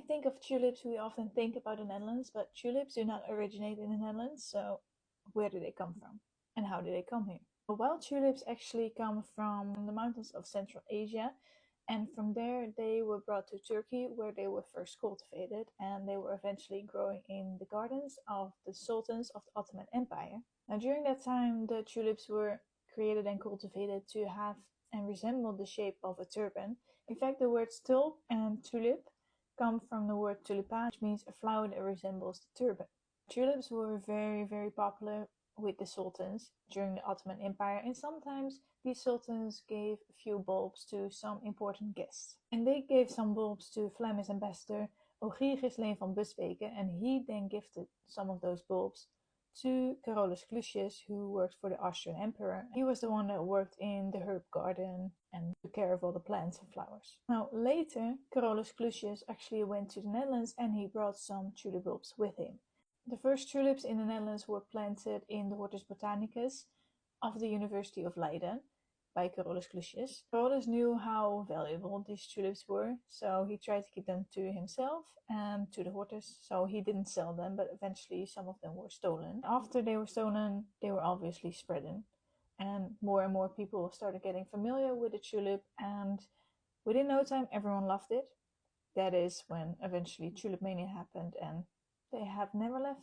we think of tulips, we often think about the Netherlands, but tulips do not originate in the Netherlands, so where do they come from? And how did they come here? Well, wild tulips actually come from the mountains of Central Asia, and from there they were brought to Turkey, where they were first cultivated, and they were eventually growing in the gardens of the sultans of the Ottoman Empire. Now, during that time, the tulips were created and cultivated to have and resemble the shape of a turban. In fact, the words tulp and tulip come from the word tulipan, which means a flower that resembles the turban. Tulips were very, very popular with the sultans during the Ottoman Empire, and sometimes these sultans gave a few bulbs to some important guests. And they gave some bulbs to Flemish ambassador Ogier Ghislain van Busbeke, and he then gifted some of those bulbs to Carolus Clusius, who worked for the Austrian emperor. He was the one that worked in the herb garden and took care of all the plants and flowers. Now, later, Carolus Clusius actually went to the Netherlands and he brought some tulip bulbs with him. The first tulips in the Netherlands were planted in the Hortus Botanicus of the University of Leiden by Carolus Clusius. Carolus knew how valuable these tulips were, so he tried to keep them to himself and to the Hortus, so he didn't sell them, but eventually some of them were stolen. After they were stolen, they were obviously spreading, and more people started getting familiar with the tulip, and within no time everyone loved it. That is when eventually tulip mania happened, and they have never left